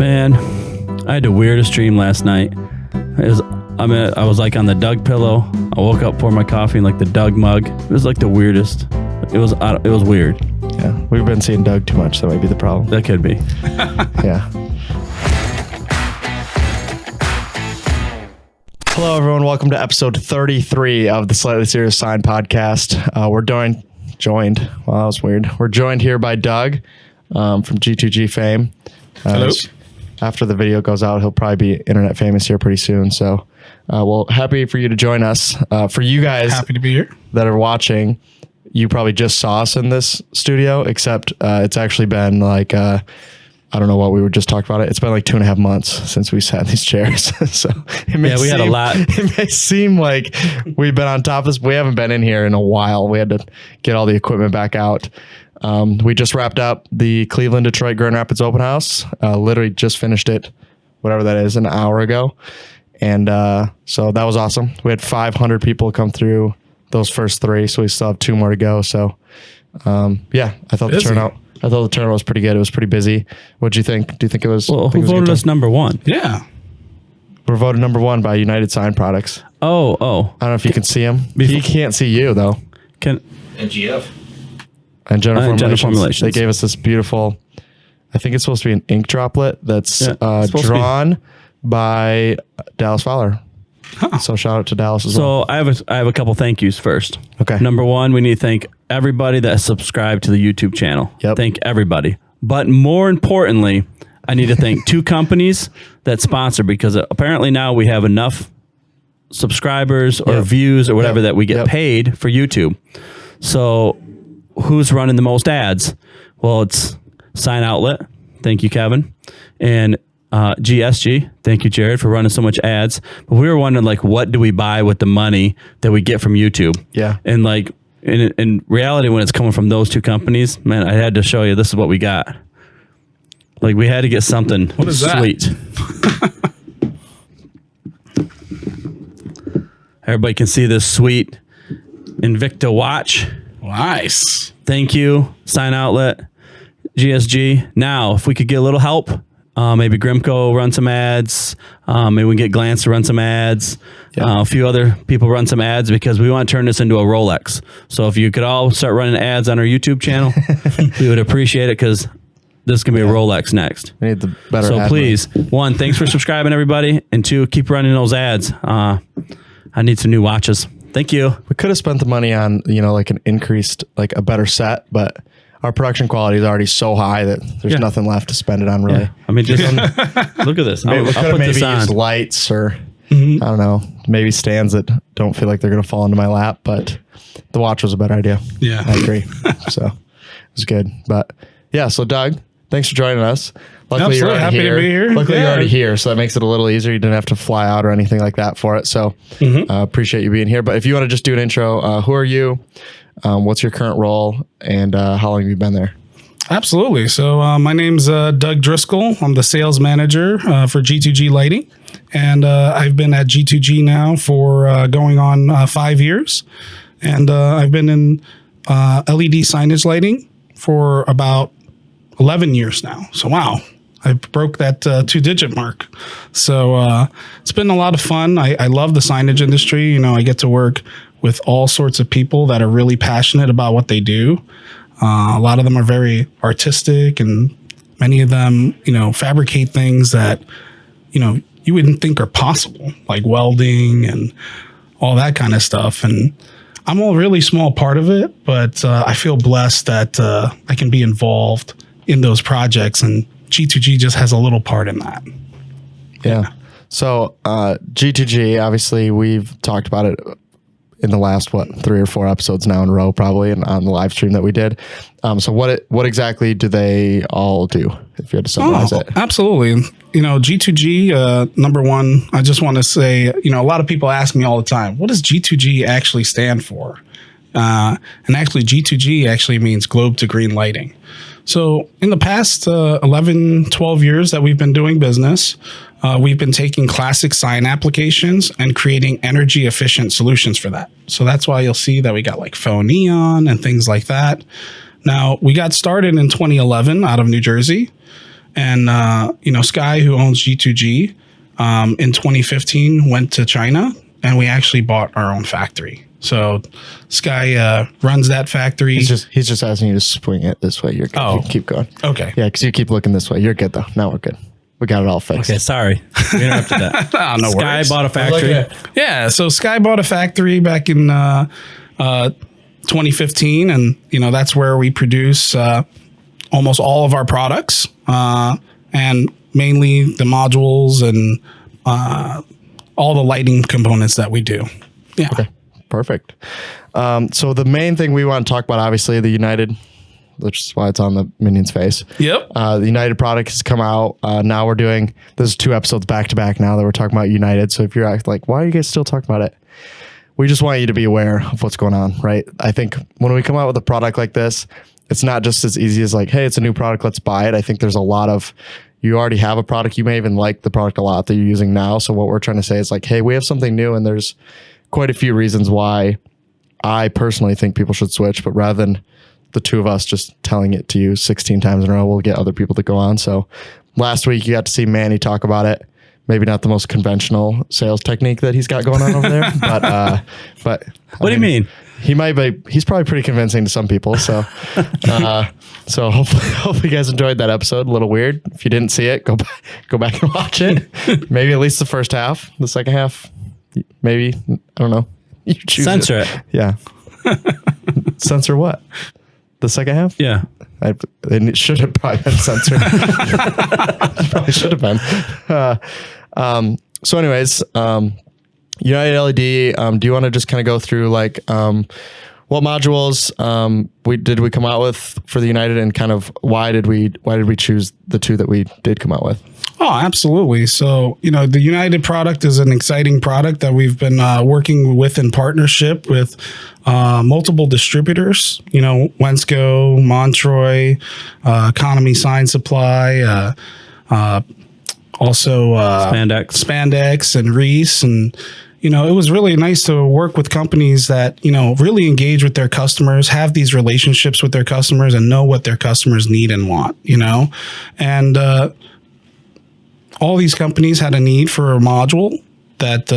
Man, I had the weirdest dream last night. I was like on the Doug pillow. I woke up, poured my coffee in like the Doug mug. It was like the weirdest. It was weird. Yeah, we've been seeing Doug too much. That might be the problem. That could be. Yeah. Hello, everyone. Welcome to episode 33 of the Slightly Serious Sign podcast. We're joined. Wow, that was weird. We're joined here by Doug from G2G fame. Hello. After the video goes out, he'll probably be internet famous here pretty soon. So, well, happy for you to join us. For you guys, happy to be here, that are watching, you probably just saw us in this studio, except it's actually been like, I don't know what we were just talking about. It's been like 2.5 months since we sat in these chairs. So we had a lot. It may seem like we've been on top of this. We haven't been in here in a while. We had to get all the equipment back out. We just wrapped up the Cleveland, Detroit, Grand Rapids open house. Literally just finished it, whatever that is, an hour ago. And so that was awesome. We had 500 people come through those first 3, so we still have 2 more to go. So yeah, I thought the turnout was pretty good. It was pretty busy. What'd you think? Do you think it was? Well, who voted us number 1? Yeah. We're voted number 1 by United Sign Products. Oh. I don't know if you can see him. He can't see you though. And GF. And General Formulations. They gave us this beautiful, I think it's supposed to be an ink droplet that's drawn by Dallas Fowler. Huh. So shout out to Dallas as well. So I have a couple thank yous first. Okay. Number 1, we need to thank everybody that subscribed to the YouTube channel. Yep. Thank everybody. But more importantly, I need to thank 2 companies that sponsor, because apparently now we have enough subscribers or views or whatever that we get paid for YouTube. So who's running the most ads? Well, it's Sign Outlet. Thank you, Kevin. And GSG. Thank you, Jared, for running so much ads. But we were wondering, like, what do we buy with the money that we get from YouTube? Yeah. And like in reality, when it's coming from those 2 companies, man, I had to show you, this is what we got. Like, we had to get something sweet. Everybody can see this sweet Invicta watch. Nice. Thank you, Sign Outlet, GSG. Now, if we could get a little help, maybe Grimco run some ads. Maybe we can get Glance to run some ads. A few other people run some ads, because we want to turn this into a Rolex. So if you could all start running ads on our YouTube channel, we would appreciate it, because this can be a Rolex next. We need the better. So please, 1, thanks for subscribing, everybody, and 2, keep running those ads. I need some new watches. Thank you. We could have spent the money on, like an increased, like a better set, but our production quality is already so high that there's nothing left to spend it on, really. Yeah. I mean, just look at this. We could have maybe used lights or, I don't know, maybe stands that don't feel like they're going to fall into my lap, but the watch was a better idea. Yeah. I agree. So it was good. But yeah, so Doug, thanks for joining us. Luckily, you're already here. To be here. Luckily, you're already here, so that makes it a little easier. You didn't have to fly out or anything like that for it. So appreciate you being here. But if you want to just do an intro, who are you? What's your current role? And how long have you been there? Absolutely. So my name's Doug Driscoll. I'm the sales manager for G2G Lighting. And I've been at G2G now for going on 5 years. And I've been in LED signage lighting for about 11 years now. So, wow. I broke that 2-digit mark. So it's been a lot of fun. I love the signage industry. I get to work with all sorts of people that are really passionate about what they do. A lot of them are very artistic, and many of them, fabricate things that, you wouldn't think are possible, like welding and all that kind of stuff. And I'm a really small part of it, but I feel blessed that I can be involved in those projects, and G2G just has a little part in that. Yeah. So G2G, obviously we've talked about it in the last, 3 or 4 episodes now in a row, probably, and on the live stream that we did. So what exactly do they all do, if you had to summarize it? Absolutely. G2G, number 1, I just want to say, a lot of people ask me all the time, what does G2G actually stand for? And actually G2G actually means Globe to Green Lighting. So in the past 11, 12 years that we've been doing business, we've been taking classic sign applications and creating energy efficient solutions for that. So that's why you'll see that we got like faux neon and things like that. Now, we got started in 2011 out of New Jersey. And, Sky, who owns G2G, in 2015 went to China, and we actually bought our own factory. So Sky runs that factory. He's just asking you to swing it this way. You're good. Oh. You can keep going. Okay. Yeah, because you keep looking this way. You're good, though. Now we're good. We got it all fixed. Okay, sorry. We interrupted that. No Sky worries. bought a factory. Yeah, so Sky bought a factory back in 2015, and that's where we produce almost all of our products, and mainly the modules and all the lighting components that we do. Yeah. Okay, perfect. So the main thing we want to talk about, obviously, the United, which is why it's on the Minion's face. Yep. The United product has come out. Now we're doing, this is 2 episodes back to back now that we're talking about United. So if you're like, why are you guys still talking about it? We just want you to be aware of what's going on, right? I think when we come out with a product like this, it's not just as easy as like, hey, it's a new product, let's buy it. I think there's a lot of, you already have a product, you may even like the product a lot that you're using now. So what we're trying to say is like, hey, we have something new, and there's quite a few reasons why I personally think people should switch, but rather than the 2 of us just telling it to you 16 times in a row, we'll get other people to go on. So last week you got to see Manny talk about it. Maybe not the most conventional sales technique that he's got going on over there, but What do you mean? He might be. He's probably pretty convincing to some people. So, so hopefully you guys enjoyed that episode. A little weird. If you didn't see it, go back and watch it. Maybe at least the first half. The second half, maybe, I don't know. You choose. Censor it. Yeah. Censor what? The second half? Yeah. It should have probably been censored. Probably should have been. So anyways, United LED, do you want to just kind of go through like what modules we come out with for the United, and kind of why did we choose the 2 that we did come out with? Oh, absolutely. So, the United product is an exciting product that we've been working with in partnership with multiple distributors, Wensco, Montroy, Economy Sign Supply, also Spandex and Reese. And, it was really nice to work with companies that, really engage with their customers, have these relationships with their customers, and know what their customers need and want, and all these companies had a need for a module that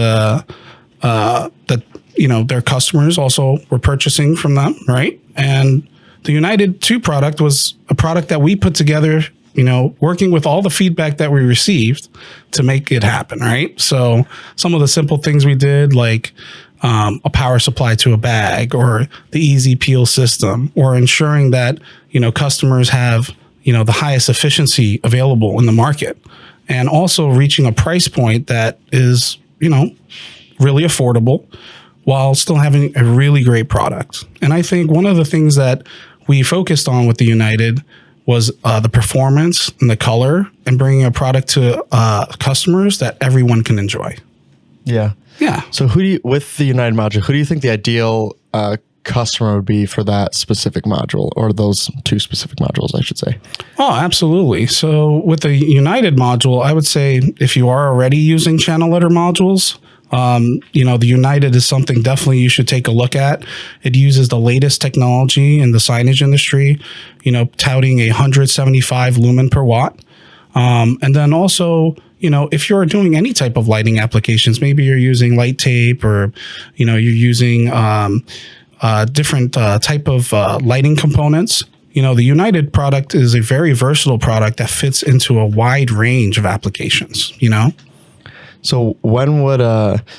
their customers also were purchasing from them, right? And the United 2 product was a product that we put together, working with all the feedback that we received to make it happen, right? So some of the simple things we did, like a power supply to a bag, or the easy peel system, or ensuring that customers have the highest efficiency available in the market, and also reaching a price point that is, really affordable while still having a really great product. And I think one of the things that we focused on with the United was the performance and the color, and bringing a product to customers that everyone can enjoy. Yeah. Yeah. So with the United module, who do you think the ideal customer would be for that specific module, or those 2 specific modules, I should say? Oh, absolutely. So with the United module, I would say if you are already using channel letter modules, the United is something definitely you should take a look at. It uses the latest technology in the signage industry, touting 175 lumen per watt. And then also, if you're doing any type of lighting applications, maybe you're using light tape, or, you're using different type of lighting components. The United product is a very versatile product that fits into a wide range of applications, So when would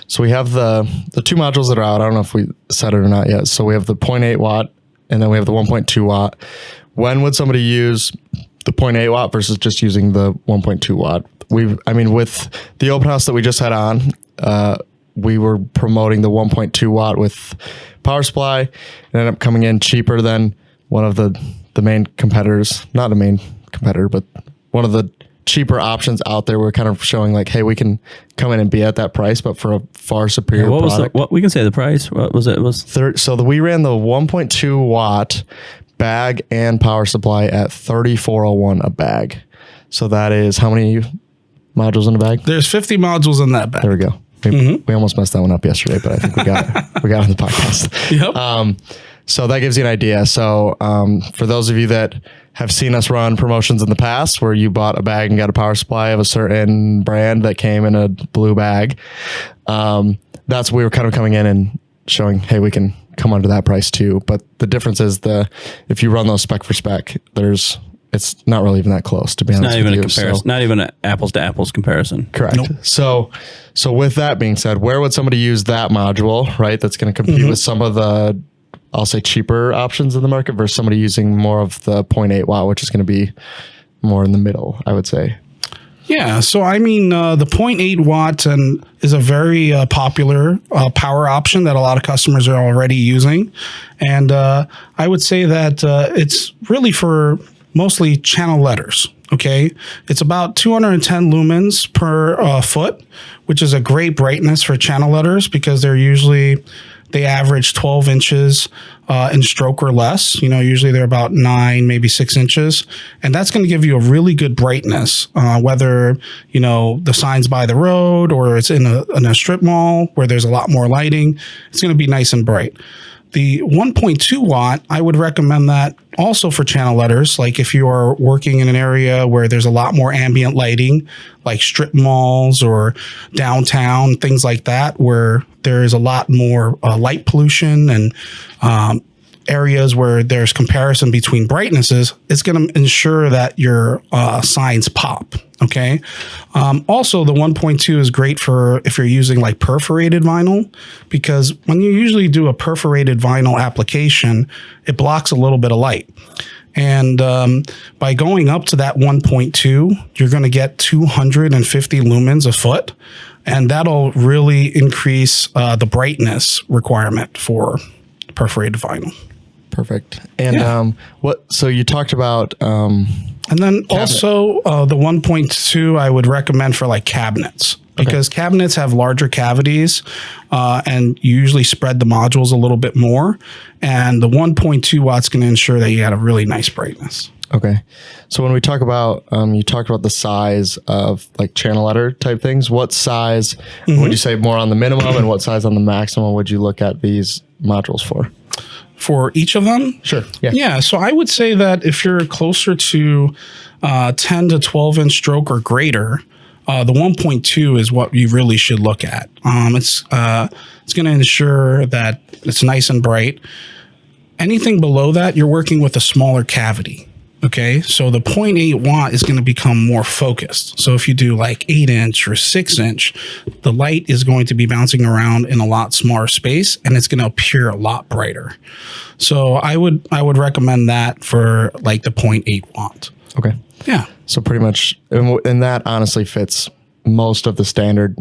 so we have the 2 modules that are out. I don't know if we said it or not yet. So we have the 0.8 watt, and then we have the 1.2 watt. When would somebody use the 0.8 watt versus just using the 1.2 watt? With the open house that we just had on, we were promoting the 1.2 watt with power supply. It ended up coming in cheaper than one of the main competitors, not a main competitor, but one of the cheaper options out there. We're kind of showing like, hey, we can come in and be at that price, but for a far superior product. What we can say the price? What was it? We ran the 1.2 watt bag and power supply at $34.01 a bag. So that is how many modules in a bag? There's 50 modules in that bag. There we go. We almost messed that one up yesterday, but I think we got it on the podcast. Yep. So that gives you an idea. So for those of you that have seen us run promotions in the past where you bought a bag and got a power supply of a certain brand that came in a blue bag, that's we were kind of coming in and showing, hey, we can come under that price too. But the difference is if you run those spec for spec, it's not really even that close, to be honest. Not even a comparison. Not even an apples to apples comparison. Correct. Nope. So with that being said, where would somebody use that module, right? That's going to compete with some of the, I'll say, cheaper options in the market versus somebody using more of the 0.8 watt, which is going to be more in the middle, I would say. Yeah. So, I mean, the 0.8 watt is a very popular power option that a lot of customers are already using. And I would say that it's really for mostly channel letters. Okay. It's about 210 lumens per foot, which is a great brightness for channel letters because they average 12 inches in stroke or less. Usually they're about 9, maybe 6 inches. And that's going to give you a really good brightness, whether, the sign's by the road or it's in a strip mall where there's a lot more lighting. It's going to be nice and bright. The 1.2 watt, I would recommend that also for channel letters. Like if you are working in an area where there's a lot more ambient lighting, like strip malls or downtown, things like that, where there is a lot more light pollution and areas where there's comparison between brightnesses, it's going to ensure that your signs pop. Okay. Also, the 1.2 is great for if you're using like perforated vinyl, because when you usually do a perforated vinyl application, it blocks a little bit of light. And by going up to that 1.2, you're going to get 250 lumens a foot. And that'll really increase the brightness requirement for perforated vinyl. Perfect. And so you talked about and then also the 1.2 I would recommend for like cabinets, because cabinets have larger cavities and you usually spread the modules a little bit more, and the 1.2 watts can ensure that you got a really nice brightness. Okay. So when we talk about, you talked about the size of like channel letter type things, what size would you say more on the minimum and what size on the maximum would you look at these modules for? For each of them? Sure. Yeah. Yeah. So I would say that if you're closer to 10 to 12 inch stroke or greater, the 1.2 is what you really should look at. It's going to ensure that it's nice and bright. Anything below that, you're working with a smaller cavity. Okay, so the 0.8 watt is going to become more focused. So if you do like 8 inch or 6 inch, the light is going to be bouncing around in a lot smaller space and it's going to appear a lot brighter. So I would recommend that for like the 0.8 watt. Okay. Yeah. So pretty much, and that honestly fits most of the standard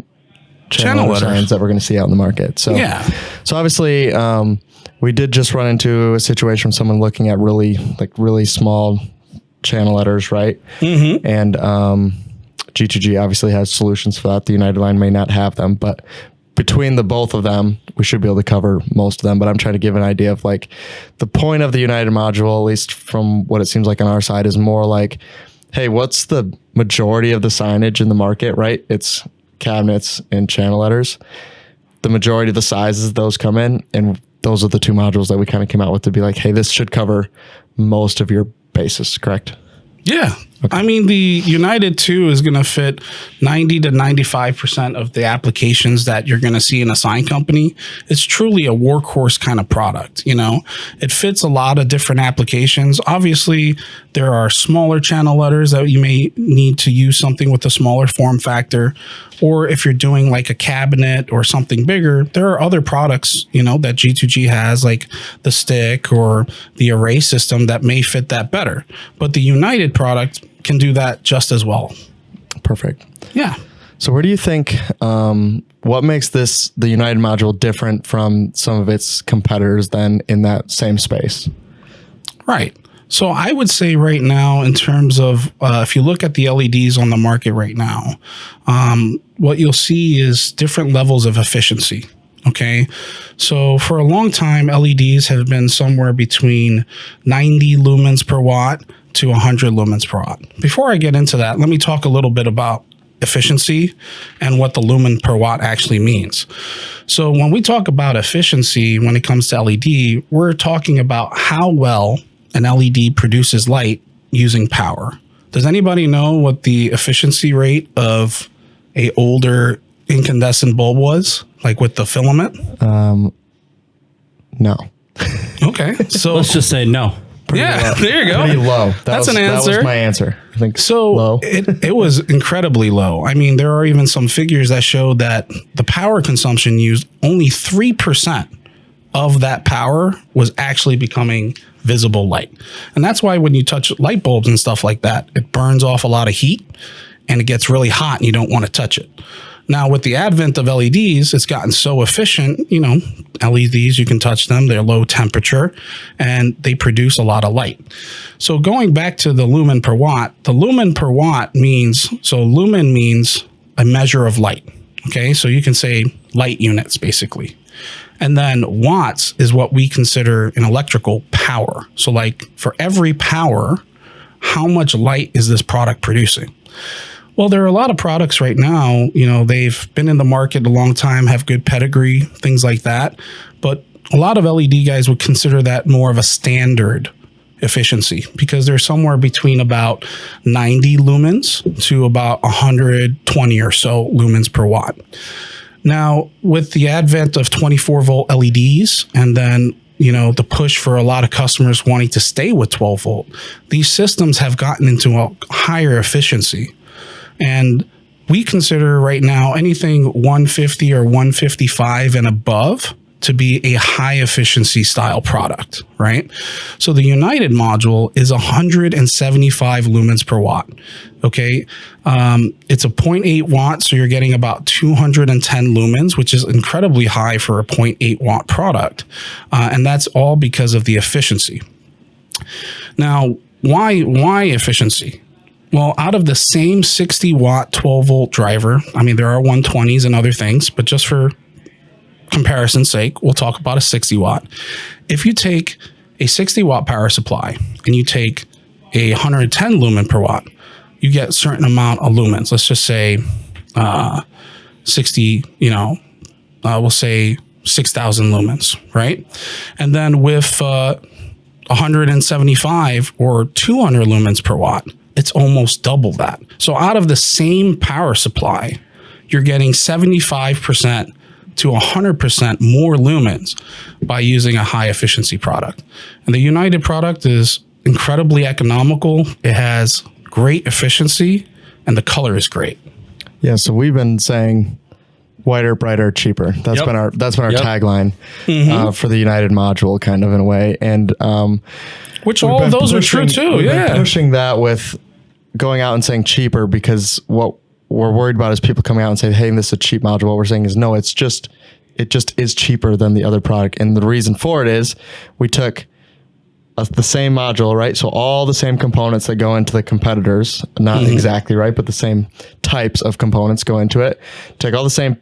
channel signs that we're going to see out in the market. So yeah. So obviously, we did just run into a situation with someone looking at really small channel letters, right? Mm-hmm. And G2G obviously has solutions for that. The United line may not have them, but between the both of them, we should be able to cover most of them. But I'm trying to give an idea of like the point of the United module, at least from what it seems like on our side, is more like, hey, what's the majority of the signage in the market, right? It's cabinets and channel letters. The majority of the sizes those come in, and those are the two modules that we kind of came out with to be like, hey, this should cover most of your bases, correct? Yeah. Okay. I mean, the United 2 is going to fit 90 to 95% of the applications that you're going to see in a sign company. It's truly a workhorse kind of product. It fits a lot of different applications. Obviously, there are smaller channel letters that you may need to use something with a smaller form factor. Or if you're doing like a cabinet or something bigger, there are other products, that G2G has, like the stick or the array system that may fit that better. But the United product can do that just as well. Perfect. Yeah. So where do you think, what makes the United module different from some of its competitors then in that same space? Right. So I would say right now, in terms of if you look at the LEDs on the market right now, what you'll see is different levels of efficiency. Okay. So for a long time, LEDs have been somewhere between 90 lumens per watt to 100 lumens per watt. Before I get into that, let me talk a little bit about efficiency and what the lumen per watt actually means. So when we talk about efficiency, when it comes to LED, we're talking about how well an LED produces light using power. Does anybody know what the efficiency rate of a older incandescent bulb was, like with the filament? No. Okay, so Let's just say no. yeah, there you go. Pretty low. That's an answer. That was my answer. I think So low. it was incredibly low. I mean, there are even some figures that show that the power consumption used, only 3% of that power was actually becoming visible light. And that's why when you touch light bulbs and stuff like that, it burns off a lot of heat and it gets really hot and you don't want to touch it. Now, with the advent of LEDs, it's gotten so efficient, you know, LEDs, you can touch them, they're low temperature, and they produce a lot of light. So going back to the lumen per watt, the lumen per watt means, so lumen means a measure of light, okay? So you can say light units, basically. And then watts is what we consider an electrical power. So like for every power, how much light is this product producing? Well, there are a lot of products right now, you know, they've been in the market a long time, have good pedigree, things like that. But a lot of LED guys would consider that more of a standard efficiency because they're somewhere between about 90 lumens to about 120 or so lumens per watt. Now, with the advent of 24 volt LEDs and then, you know, the push for a lot of customers wanting to stay with 12 volt, these systems have gotten into a higher efficiency. And we consider right now anything 150 or 155 and above to be a high efficiency style product, right? So the United module is 175 lumens per watt. Okay. It's a 0.8 watt. So you're getting about 210 lumens, which is incredibly high for a 0.8 watt product. And that's all because of the efficiency. Now, why efficiency? Well, out of the same 60 watt 12 volt driver, I mean, there are 120s and other things, but just for comparison's sake, we'll talk about a 60 watt. If you take a 60 watt power supply and you take a 110 lumen per watt, you get a certain amount of lumens. Let's just say 60, you know, we'll say 6,000 lumens, right? And then with 175 or 200 lumens per watt, it's almost double that. So out of the same power supply, you're getting 75% to 100% more lumens by using a high efficiency product. And the United product is incredibly economical. It has great efficiency and the color is great. Yeah, so we've been saying whiter, brighter, cheaper. That's been our tagline for the United module, kind of in a way. And which all of those are true too. We've been pushing that with going out and saying cheaper because what we're worried about is people coming out and saying, hey, this is a cheap module. What we're saying is no, it just is cheaper than the other product. And the reason for it is we took the same module, right? So all the same components that go into the competitors, not exactly right, but the same types of components go into it. Take all the same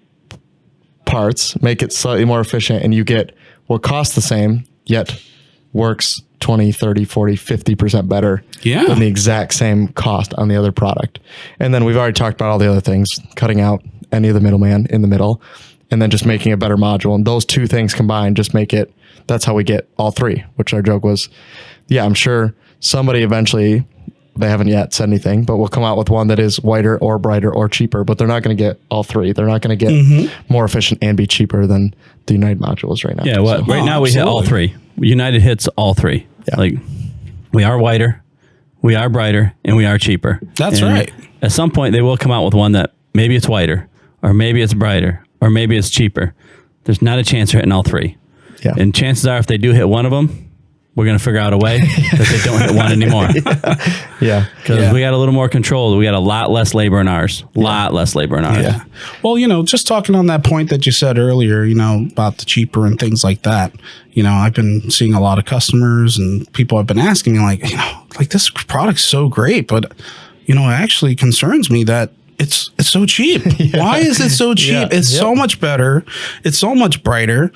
parts, make it slightly more efficient, and you get what costs the same, yet works 20, 30, 40, 50% better than the exact same cost on the other product. And then we've already talked about all the other things, cutting out any of the middleman in the middle, and then just making a better module. And those two things combined just make it, that's how we get all three, which our joke was, yeah, I'm sure somebody eventually, they haven't yet said anything, but we'll come out with one that is whiter or brighter or cheaper, but they're not going to get all three. They're not going to get more efficient and be cheaper than the United modules right now. Yeah, well, right now we hit all three. United hits all three. Yeah. Like we are whiter, we are brighter, and we are cheaper. That's right. At some point, they will come out with one that maybe it's whiter, or maybe it's brighter, or maybe it's cheaper. There's not a chance they're hitting all three. Yeah. And chances are, if they do hit one of them, we're going to figure out a way that they don't hit one anymore. Yeah. Because we got a little more control. We got a lot less labor in ours. Less labor in ours. Yeah. Well, you know, just talking on that point that you said earlier, you know, about the cheaper and things like that, you know, I've been seeing a lot of customers and people have been asking me like, you know, like this product's so great, but, you know, it actually concerns me that it's so cheap. Why is it so cheap? It's so much better. It's so much brighter.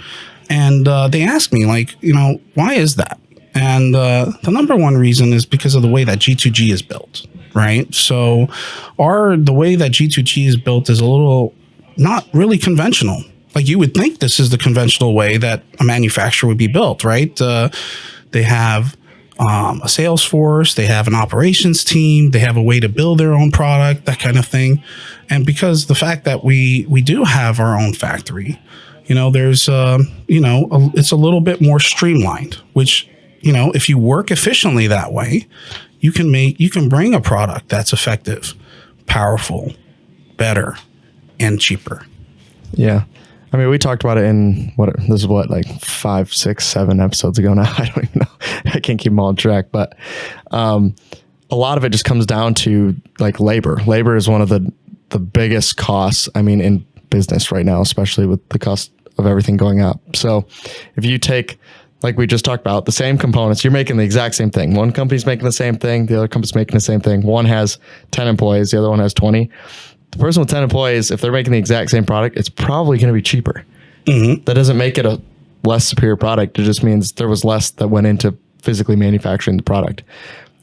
And they ask me like, you know, why is that? And the number one reason is because of the way that G2G is built, right? So the way that G2G is built is a little not really conventional. Like you would think this is the conventional way that a manufacturer would be built, right? They have a sales force, they have an operations team, they have a way to build their own product, that kind of thing. And because the fact that we do have our own factory, there's, it's a little bit more streamlined, which, if you work efficiently that way, you can bring a product that's effective, powerful, better, and cheaper. Yeah. I mean, we talked about it in like 5, 6, 7 episodes ago now. I don't even know. I can't keep them all on track, but a lot of it just comes down to like labor. Labor is one of the biggest costs, in business right now, especially with the cost of everything going up. So if you take, like we just talked about, the same components, you're making the exact same thing. One company's making the same thing. The other company's making the same thing. One has 10 employees. The other one has 20. The person with 10 employees, if they're making the exact same product, it's probably going to be cheaper. Mm-hmm. That doesn't make it a less superior product. It just means there was less that went into physically manufacturing the product.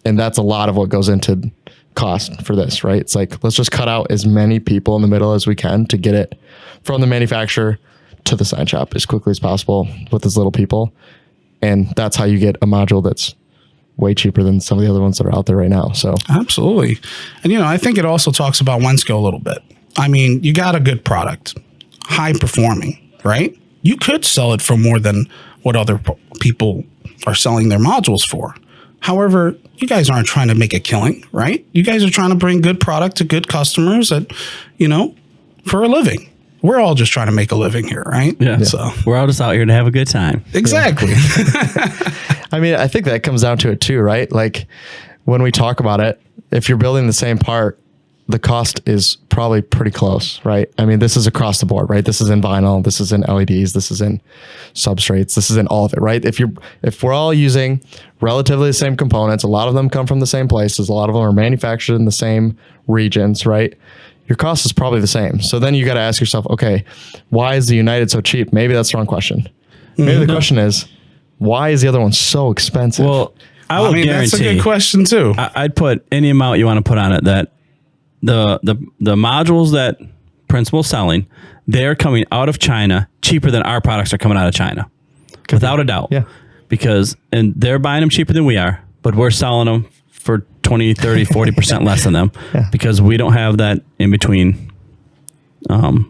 And that's a lot of what goes into cost for this, right? It's like, let's just cut out as many people in the middle as we can to get it from the manufacturer to the sign shop as quickly as possible with as little people. And that's how you get a module that's way cheaper than some of the other ones that are out there right now. So absolutely. And, I think it also talks about Wensco a little bit. You got a good product, high performing, right? You could sell it for more than what other people are selling their modules for. However, you guys aren't trying to make a killing, right? You guys are trying to bring good product to good customers at, for a living. We're all just trying to make a living here, right? Yeah. So we're all just out here to have a good time. Exactly. Yeah. I think that comes down to it too, right? Like when we talk about it, if you're building the same part, the cost is probably pretty close, right? This is across the board, right? This is in vinyl, this is in LEDs, this is in substrates, this is in all of it, right? If we're all using relatively the same components, a lot of them come from the same places, a lot of them are manufactured in the same regions, right? Your cost is probably the same. So then you got to ask yourself, okay, why is the United so cheap? Maybe that's the wrong question. Maybe the question is, why is the other one so expensive? Well, I will guarantee that's a good question too. I'd put any amount you want to put on it that the modules that Principal's selling, they're coming out of China cheaper than our products are coming out of China. Without a doubt. Yeah. And they're buying them cheaper than we are, but we're selling them for 20, 30, 40% less than them because we don't have that in between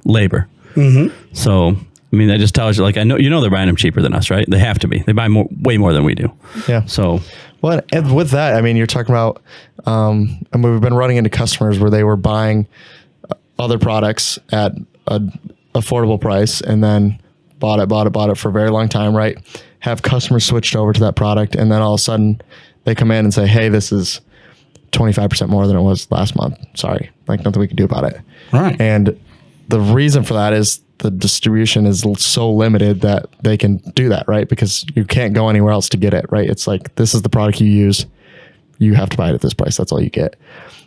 labor. Mm-hmm. So, that just tells you, like, they're buying them cheaper than us, right? They have to be. They buy way more than we do. Yeah. So, well, and with that, you're talking about, we've been running into customers where they were buying other products at an affordable price and then bought it for a very long time, right? Have customers switched over to that product. And then all of a sudden they come in and say, hey, this is 25% more than it was last month. Sorry. Like nothing we can do about it. Right. And the reason for that is the distribution is so limited that they can do that, right? Because you can't go anywhere else to get it, right? It's like, this is the product you use. You have to buy it at this price. That's all you get.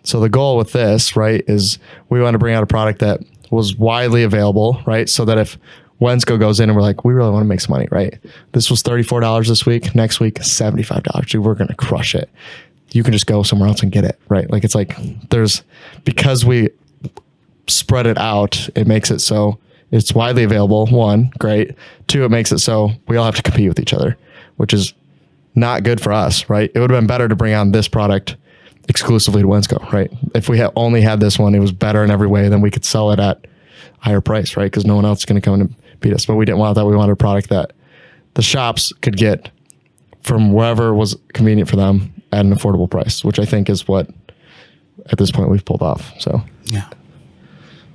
So the goal with this, right, is we want to bring out a product that was widely available, right? So that if Wensco goes in and we're like, we really want to make some money, right? This was $34 this week. Next week, $75. Dude, we're going to crush it. You can just go somewhere else and get it, right? Like, it's like because we spread it out, it makes it so it's widely available. 1, great. 2, it makes it so we all have to compete with each other, which is not good for us, right? It would have been better to bring on this product exclusively to Wensco, right? If we had only had this one, it was better in every way, then we could sell it at higher price, right? Because no one else is going to come in and beat us. But we didn't want that. We wanted a product that the shops could get from wherever was convenient for them at an affordable price, which I think is what at this point we've pulled off. So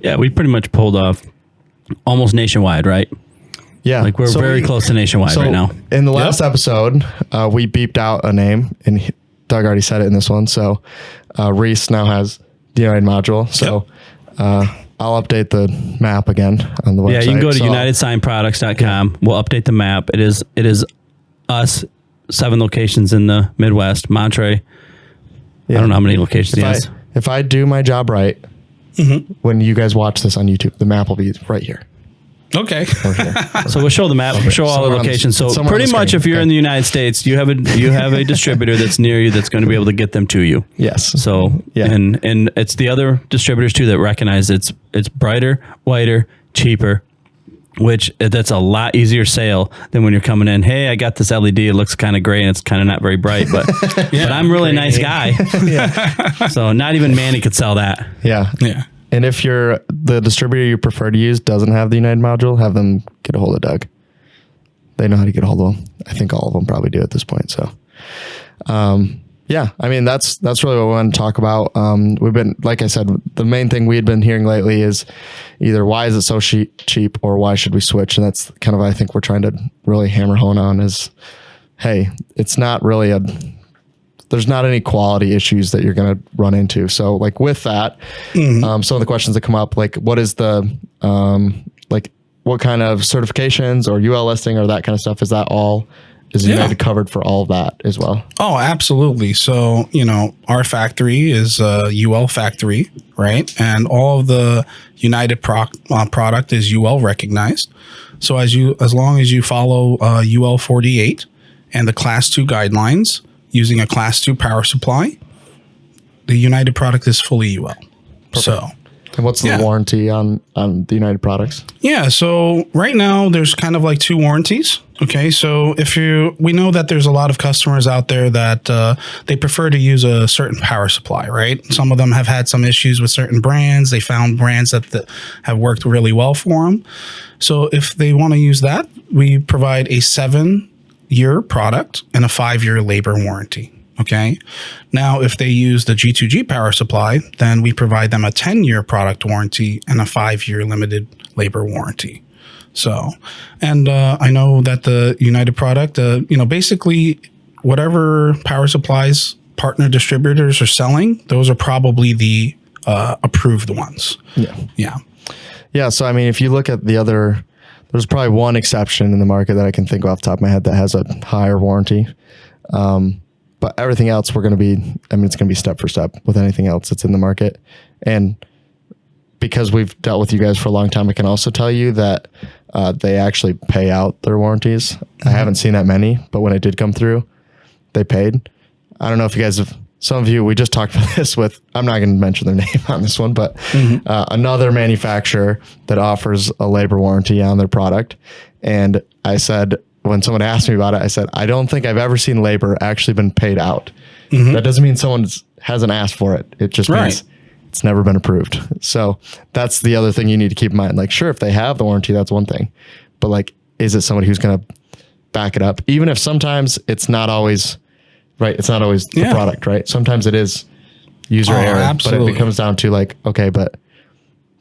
yeah, we pretty much pulled off almost nationwide, right? Yeah. Like we're very close to nationwide right now. In the last episode, we beeped out a name, and Doug already said it in this one. So Reese now has the United module. So I'll update the map again on the website. Yeah, you can go to unitedsignproducts.com. Yeah. We'll update the map. It is us, 7 locations in the Midwest, Monterey. Yeah. I don't know how many locations he has. If I do my job right, when you guys watch this on YouTube, the map will be right here. Okay. So we'll show the map. We'll show all the locations. So pretty much, if you're in the United States, you have a distributor that's near you that's going to be able to get them to you. Yes. So and it's the other distributors too that recognize it's brighter, whiter, cheaper. Which that's a lot easier sale than when you're coming in. Hey, I got this LED. It looks kind of gray and it's kind of not very bright, but but I'm really a nice guy. So not even Manny could sell that. Yeah. And if the distributor you prefer to use doesn't have the United module, have them get a hold of Doug. They know how to get a hold of them. I think all of them probably do at this point. So, yeah, I mean, that's really what we want to talk about. We've been, like I said, the main thing we had been hearing lately is either why is it so cheap or why should we switch? And that's kind of, I think we're trying to really hammer home on is, hey, it's not really there's not any quality issues that you're going to run into. So like with that, some of the questions that come up, like what is the, like what kind of certifications or UL listing or that kind of stuff? Is that all? Is United covered for all of that as well? Oh, absolutely. So, our factory is a UL factory, right? And all of the United product is UL recognized. So as long as you follow UL 48 and the Class 2 guidelines using a Class 2 power supply, the United product is fully UL. Perfect. So. And what's the warranty on the United products? Yeah, so right now there's kind of like 2 warranties. Okay, so we know that there's a lot of customers out there that they prefer to use a certain power supply, right? Some of them have had some issues with certain brands. They found brands that have worked really well for them. So if they want to use that, we provide a 7-year product and a 5-year labor warranty. Okay. Now, if they use the G2G power supply, then we provide them a 10-year product warranty and a 5-year limited labor warranty. So, and I know that the United product, basically whatever power supplies partner distributors are selling, those are probably the approved ones. Yeah. So, I mean, if you look at the other, there's probably one exception in the market that I can think of off the top of my head that has a higher warranty. But everything else, it's going to be step for step with anything else that's in the market. And because we've dealt with you guys for a long time, I can also tell you that they actually pay out their warranties. I haven't seen that many, but when it did come through, they paid. I don't know if you guys have, some of you, we just talked about this with, I'm not going to mention their name on this one, but another manufacturer that offers a labor warranty on their product. And I said, when someone asked me about it, I said, I don't think I've ever seen labor actually been paid out. That doesn't mean someone hasn't asked for it. It just means it's never been approved. So that's the other thing you need to keep in mind. Like, sure, if they have the warranty, that's one thing. But like, is it somebody who's going to back it up? Even if sometimes it's not always, right? It's not always the product, right? Sometimes it is user error. Absolutely. But it comes down to like, okay, but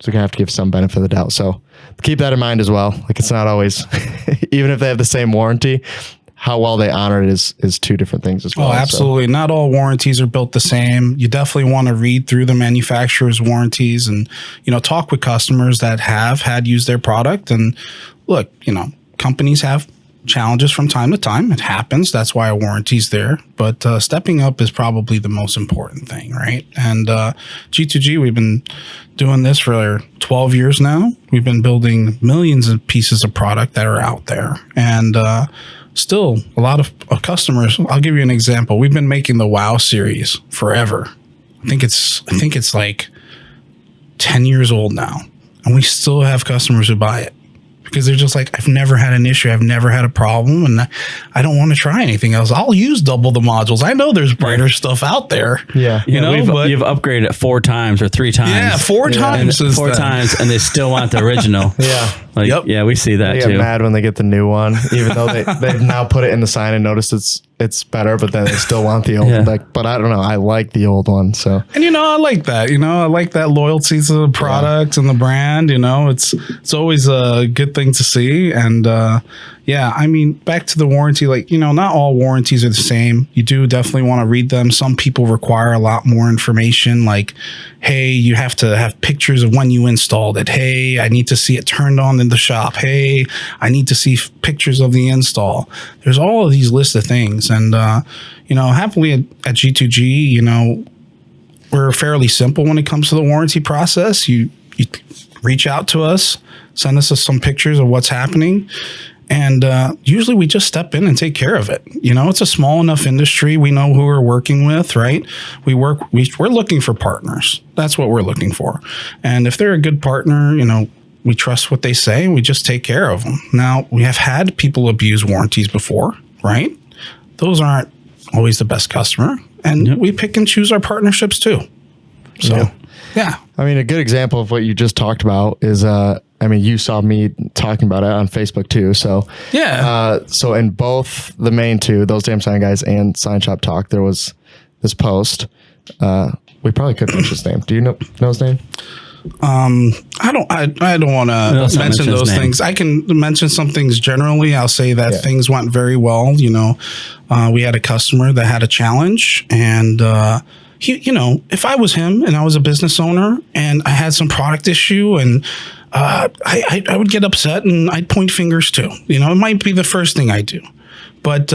so we're going to have to give some benefit of the doubt. So keep that in mind as well. Like it's not always, even if they have the same warranty, how well they honor it is 2 different things as well. Oh, absolutely. So. Not all warranties are built the same. You definitely want to read through the manufacturer's warranties and, talk with customers that have had used their product. And look, companies have challenges from time to time. It happens. That's why a warranty's there. But stepping up is probably the most important thing, right? And G2G, we've been doing this for 12 years now. We've been building millions of pieces of product that are out there. And still, a lot of customers, I'll give you an example. We've been making the WOW series forever. I think it's like 10 years old now. And we still have customers who buy it. Because they're just like, I've never had an issue. I've never had a problem. And I don't want to try anything else. I'll use double the modules. I know there's brighter stuff out there. Yeah. You've upgraded it 4 times or 3 times. Yeah, 4 times. And 4 times. And they still want the original. Yeah, we see that too. They get mad when they get the new one, even though they've now put it in the sign and noticed it's better, but then they still want the old. But I don't know. I like the old one. So, and I like that. I like that loyalty to the product and the brand. It's always a good thing to see. And back to the warranty. Like not all warranties are the same. You do definitely want to read them. Some people require a lot more information. Like, hey, you have to have pictures of when you installed it. Hey, I need to see it turned on in the shop. Hey, I need to see pictures of the install. There's all of these lists of things. And, happily at G2G, we're fairly simple when it comes to the warranty process. You reach out to us, send us some pictures of what's happening. And usually we just step in and take care of it. It's a small enough industry. We know who we're working with, right? We're looking for partners. That's what we're looking for. And if they're a good partner, we trust what they say and we just take care of them. Now, we have had people abuse warranties before, right? Those aren't always the best customer. And we pick and choose our partnerships too. So, yeah. I mean, a good example of what you just talked about is, you saw me talking about it on Facebook too. So, so in both the main two, Those Damn Sign Guys and Sign Shop Talk, there was this post. We probably could mention his name. Do you know his name? I don't want to mention those things. I can mention some things generally. I'll say that things went very well. We had a customer that had a challenge, and he, if I was him and I was a business owner and I had some product issue, and I would get upset and I'd point fingers too. It might be the first thing I do, but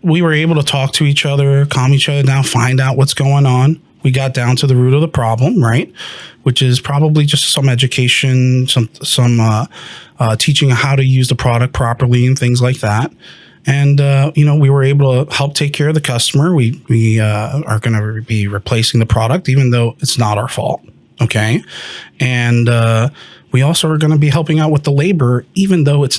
we were able to talk to each other, calm each other down, find out what's going on. We got down to the root of the problem, right? Which is probably just some education, some teaching how to use the product properly and things like that. And, we were able to help take care of the customer. We are going to be replacing the product, even though it's not our fault. Okay. And we also are going to be helping out with the labor, even though it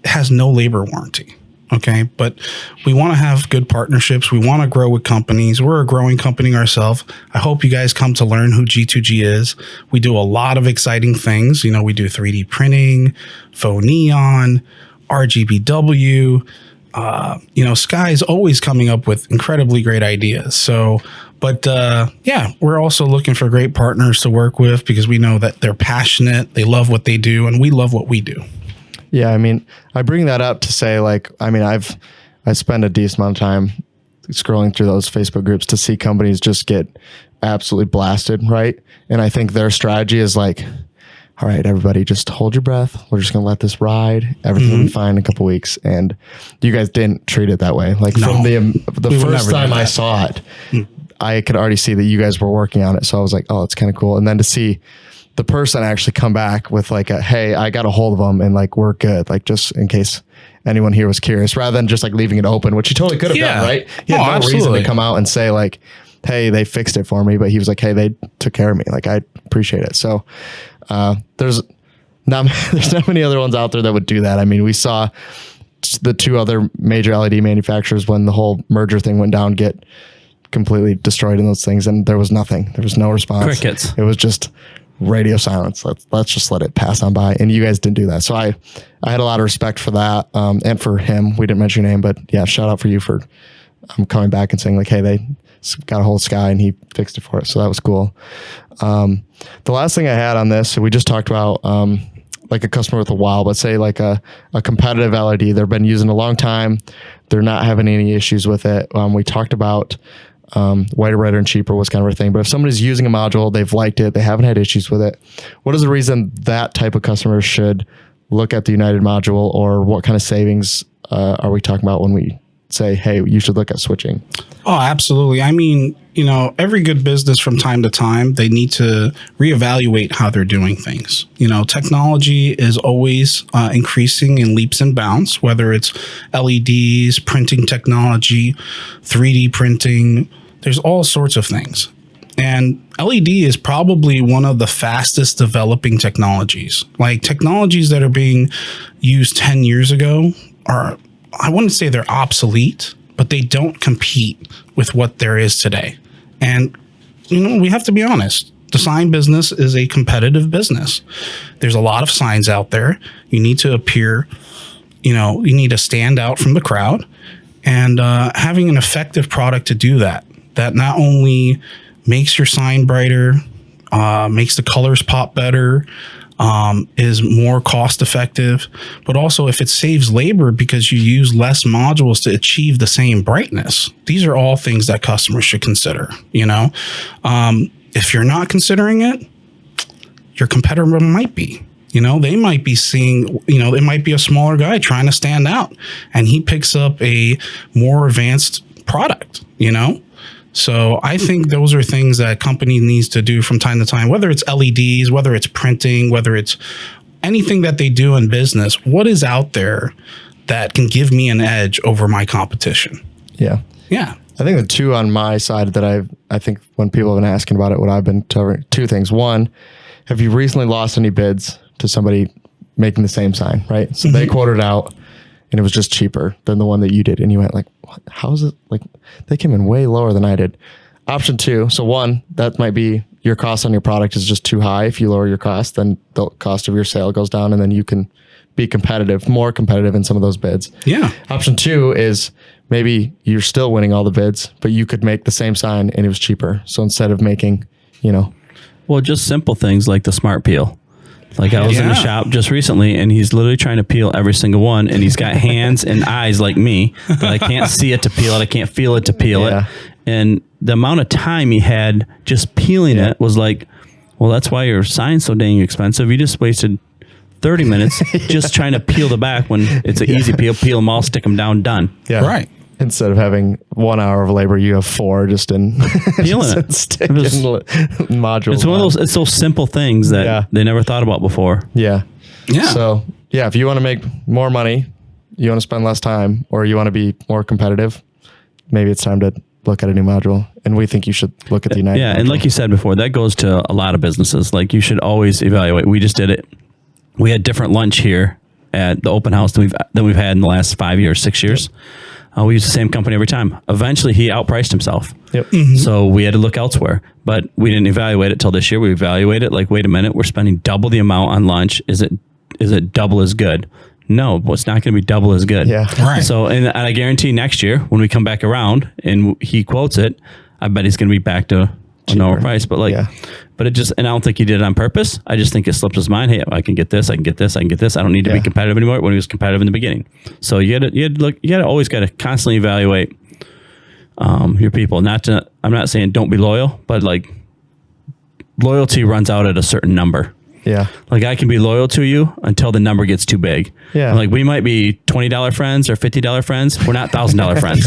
has no labor warranty. Okay. But we want to have good partnerships. We want to grow with companies. We're a growing company ourselves. I hope you guys come to learn who G2G is. We do a lot of exciting things. We do 3D printing, faux neon, RGBW. Sky's always coming up with incredibly great ideas. So, but we're also looking for great partners to work with because we know that they're passionate, they love what they do, and we love what we do. Yeah, I bring that up to say, I spend a decent amount of time scrolling through those Facebook groups to see companies just get absolutely blasted, right? And I think their strategy is all right, everybody, just hold your breath. We're just going to let this ride. Everything will be fine in a couple weeks. And you guys didn't treat it that way. From the first time I saw it, I could already see that you guys were working on it. So I was like, oh, it's kind of cool. And then to see the person actually come back with hey, I got a hold of them and we're good. Just in case anyone here was curious, rather than just leaving it open, which he totally could have done, right? He had no reason to come out and say hey, they fixed it for me. But he was hey, they took care of me. I appreciate it. So there's not many other ones out there that would do that. We saw the two other major LED manufacturers when the whole merger thing went down get completely destroyed in those things, and there was nothing. There was no response. Crickets. It was just radio silence. Let's just let it pass on by. And you guys didn't do that. So I had a lot of respect for that. And for him, we didn't mention your name, but yeah, shout out for you for coming back and saying hey, they got a hold of Sky and he fixed it for us. So that was cool. The last thing I had on this, we just talked about, a customer with a while, but say a competitive LED, they've been using a long time. They're not having any issues with it. We talked about, whiter, redder, and cheaper was kind of our thing. But if somebody's using a module, they've liked it, they haven't had issues with it, what is the reason that type of customer should look at the United module, or what kind of savings are we talking about when we say, hey, you should look at switching? Oh, absolutely. Every good business from time to time, they need to reevaluate how they're doing things. Technology is always increasing in leaps and bounds, whether it's LEDs, printing technology, 3D printing, there's all sorts of things. And LED is probably one of the fastest developing technologies. Technologies that are being used 10 years ago are, I wouldn't say they're obsolete, but they don't compete with what there is today. And, we have to be honest. The sign business is a competitive business. There's a lot of signs out there. You need to appear, you need to stand out from the crowd. And having an effective product to do that not only makes your sign brighter, makes the colors pop better, is more cost effective, but also if it saves labor because you use less modules to achieve the same brightness. These are all things that customers should consider. If you're not considering it, your competitor might be. They might be seeing, it might be a smaller guy trying to stand out, and he picks up a more advanced product, So I think those are things that company needs to do from time to time, whether it's LEDs, whether it's printing, whether it's anything that they do in business. What is out there that can give me an edge over my competition? Yeah. Yeah. I think the two on my side that I think when people have been asking about it, what I've been covering, two things. One, have you recently lost any bids to somebody making the same sign, right? So they quoted out and it was just cheaper than the one that you did. And you went like, what? How is it? Like, they came in way lower than I did. Option two. So one, that might be your cost on your product is just too high. If you lower your cost, then the cost of your sale goes down and then you can be competitive, more competitive in some of those bids. Yeah. Option two is maybe you're still winning all the bids, but you could make the same sign and it was cheaper. So instead of making, Well, just simple things like the smart peel. Like I was in the shop just recently and he's literally trying to peel every single one and he's got hands and eyes like me, but I can't see it to peel it. I can't feel it to peel it. And the amount of time he had just peeling it was like, well, that's why your sign's so dang expensive. You just wasted 30 minutes just trying to peel the back when it's an easy peel them all, stick them down, done. Yeah. Right. Instead of having 1 hour of labor, you have 4 just in peeling it. Sticking modules. It's one of those. It's those simple things that they never thought about before. Yeah. Yeah. So if you want to make more money, you want to spend less time, or you want to be more competitive, maybe it's time to look at a new module. And we think you should look at the United. Yeah, module. and like you said before, that goes to a lot of businesses. Like you should always evaluate. We just did it. We had different lunch here at the open house than we've had in the last 5 years, 6 years. We use the same company every time. Eventually, he outpriced himself. Yep. So we had to look elsewhere. But we didn't evaluate it till this year. We evaluated it like, wait a minute, we're spending double the amount on lunch. Is it double as good? No, but it's not going to be double as good. Yeah. Right. So, and I guarantee next year when we come back around and he quotes it, I bet he's going to be back to a normal price. But but it just, and I don't think he did it on purpose. I just think it slipped his mind. Hey, I can get this. I can get this. I can get this. I don't need to be competitive anymore when he was competitive in the beginning. So you always got to constantly evaluate your people. I'm not saying don't be loyal, but like loyalty runs out at a certain number. Yeah. Like I can be loyal to you until the number gets too big. Yeah. Like we might be $20 friends or $50 friends. We're not $1,000 friends.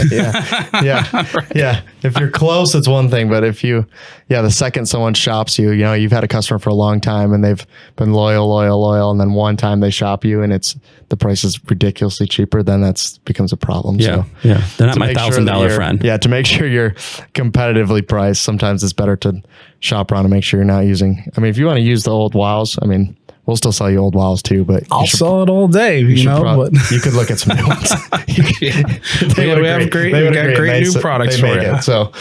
Yeah. If you're close, it's one thing, but if the second someone shops you, you've had a customer for a long time and they've been loyal. And then one time they shop you and the price is ridiculously cheaper, then becomes a problem. Yeah. So They're not my $1,000 friend. Yeah. To make sure you're competitively priced, sometimes it's better to shop around and make sure you're not using, if you want to use the old wows, we'll still sell you old wows too, but I'll sell it all day, but you could look at some new ones. We got great new products for you. So,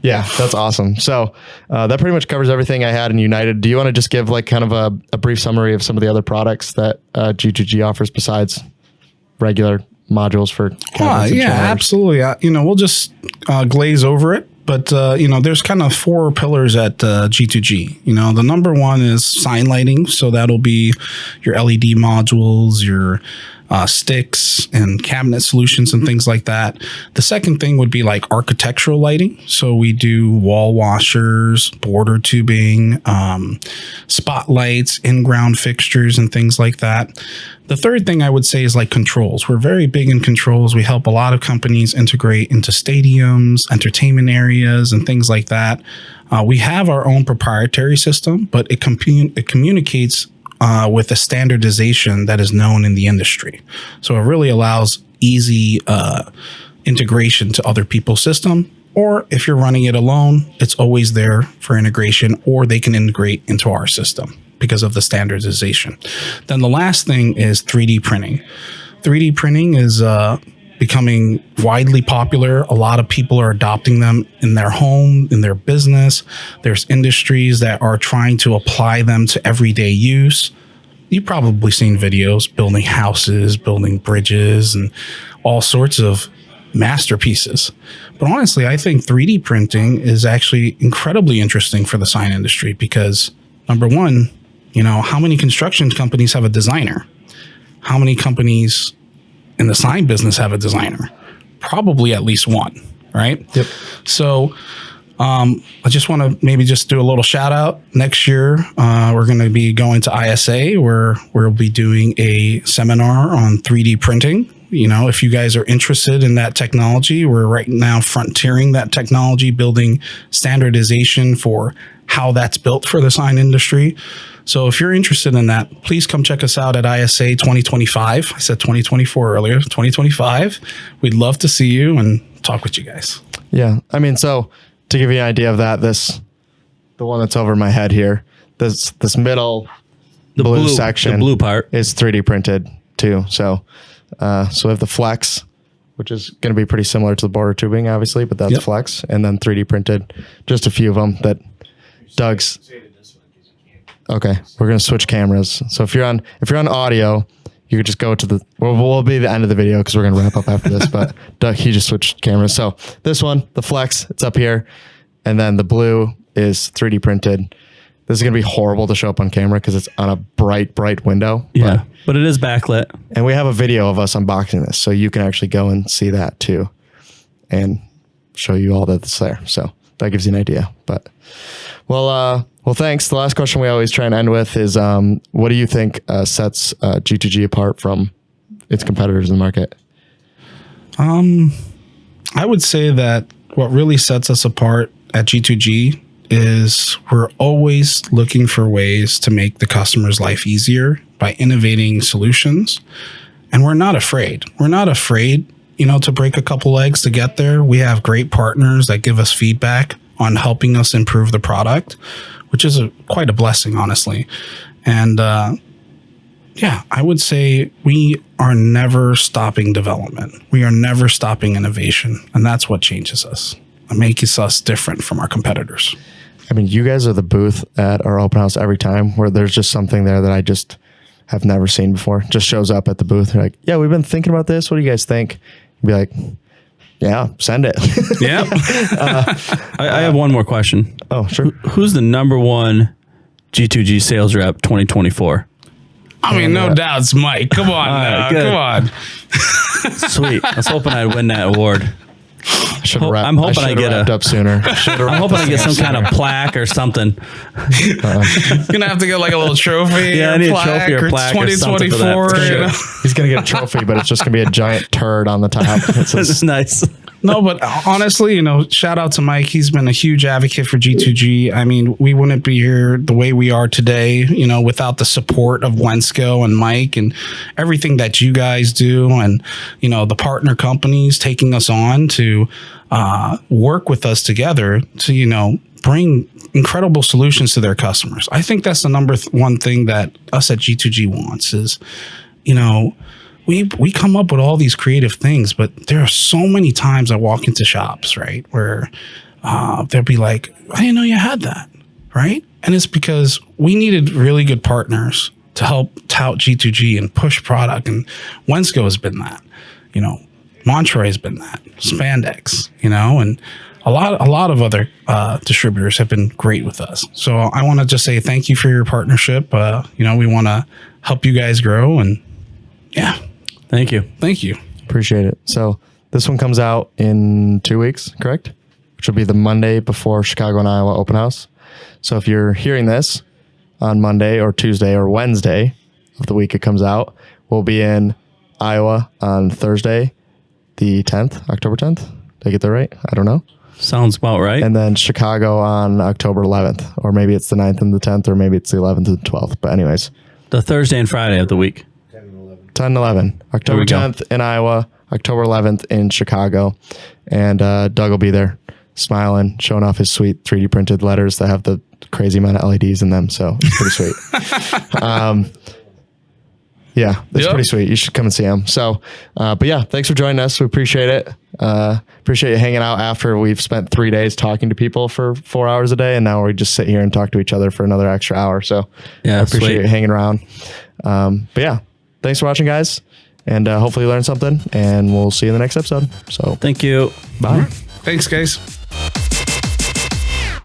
that's awesome. So, that pretty much covers everything I had in United. Do you want to just give like kind of a brief summary of some of the other products that G2G offers besides regular modules for cabinets and showers? Absolutely. We'll just glaze over it. But, there's kind of 4 pillars at G2G. The number one is sign lighting. So that'll be your LED modules, your sticks and cabinet solutions and things like that. The second thing would be like architectural lighting. So we do wall washers, border tubing, spotlights, in-ground fixtures and things like that. The third thing I would say is like controls. We're very big in controls. We help a lot of companies integrate into stadiums, entertainment areas, and things like that. We have our own proprietary system, but it communicates with a standardization that is known in the industry. So it really allows easy integration to other people's system. Or if you're running it alone, it's always there for integration, or they can integrate into our system because of the standardization. Then the last thing is 3D printing. 3D printing is becoming widely popular. A lot of people are adopting them in their home, in their business. There's industries that are trying to apply them to everyday use. You've probably seen videos building houses, building bridges, and all sorts of masterpieces. But honestly, I think 3D printing is actually incredibly interesting for the sign industry because, number one, how many construction companies have a designer? How many companies in the sign business have a designer? Probably at least one, right? Yep. So I just want to maybe just do a little shout out. Next year, we're going to be going to ISA where we'll be doing a seminar on 3D printing. if you guys are interested in that technology, we're right now frontiering that technology, building standardization for how that's built for the sign industry. So if you're interested in that, please come check us out at ISA 2025. I said 2024 earlier, 2025. We'd love to see you and talk with you guys. Yeah. I mean, so to give you an idea of that, the one that's over my head here, this middle blue section, the blue part is 3D printed too. So we have the flex, which is going to be pretty similar to the border tubing, obviously, but that's flex, and then 3D printed, just a few of them that Doug's. Okay, we're going to switch cameras. So if you're on audio, you could just go to we'll be the end of the video because we're going to wrap up after this, but Doug, he just switched cameras. So this one, the flex, it's up here, and then the blue is 3D printed. This is going to be horrible to show up on camera because it's on a bright window. Yeah, but it is backlit. And we have a video of us unboxing this, so you can actually go and see that too and show you all that's there. So that gives you an idea. But, well, thanks. The last question we always try and end with is, what do you think sets G2G apart from its competitors in the market? I would say that what really sets us apart at G2G is we're always looking for ways to make the customer's life easier by innovating solutions. And we're not afraid. We're not afraid, to break a couple eggs to get there. We have great partners that give us feedback on helping us improve the product, which is quite a blessing, honestly. And I would say we are never stopping development. We are never stopping innovation. And that's what changes us. It makes us different from our competitors. I mean, you guys are the booth at our open house every time where there's just something there that I just have never seen before. Just shows up at the booth. You're like, yeah, we've been thinking about this. What do you guys think? You'd be like, yeah, send it. Yeah. I have one more question. Oh, sure. Who's the number one G2G sales rep 2024? I mean, no doubt it's Mike. Come on, come on. Sweet. I was hoping I'd win that award. I'm hoping I get up sooner. I'm hoping I get some kind of plaque or something. You're gonna have to get like a little trophy. Yeah, I need a trophy or plaque or something for that. He's gonna get a trophy, but it's just gonna be a giant turd on the top. This is nice. No, but honestly, shout out to Mike. He's been a huge advocate for G2G. I mean, we wouldn't be here the way we are today, without the support of Wensco and Mike and everything that you guys do, and the partner companies taking us on to work with us together to bring incredible solutions to their customers. I think that's the number one thing that us at G2G wants is, we come up with all these creative things, but there are so many times I walk into shops, right, where they'll be like, I didn't know you had that, right? And it's because we needed really good partners to help tout G2G and push product, and Wensco has been that, Montroy has been that, Spandex, and a lot of other distributors have been great with us. So I want to just say thank you for your partnership. We want to help you guys grow, and yeah. Thank you. Thank you. Appreciate it. So this one comes out in 2 weeks, correct? Which will be the Monday before Chicago and Iowa open house. So if you're hearing this on Monday or Tuesday or Wednesday of the week it comes out, we'll be in Iowa on Thursday, the 10th, October 10th. Did I get that right? I don't know. Sounds about right. And then Chicago on October 11th, or maybe it's the 9th and the 10th, or maybe it's the 11th and the 12th. But anyways. The Thursday and Friday of the week. 10 and 11. October 10th in Iowa, October 11th in Chicago. And Doug will be there smiling, showing off his sweet 3D printed letters that have the crazy amount of LEDs in them. So it's pretty sweet. Yeah, it's pretty sweet. You should come and see him. So, but yeah, thanks for joining us. We appreciate it. Appreciate you hanging out after we've spent 3 days talking to people for 4 hours a day. And now we just sit here and talk to each other for another extra hour. So yeah, I appreciate you hanging around. But yeah, thanks for watching, guys. And hopefully you learned something, and we'll see you in the next episode. So thank you. Bye. Thanks, guys.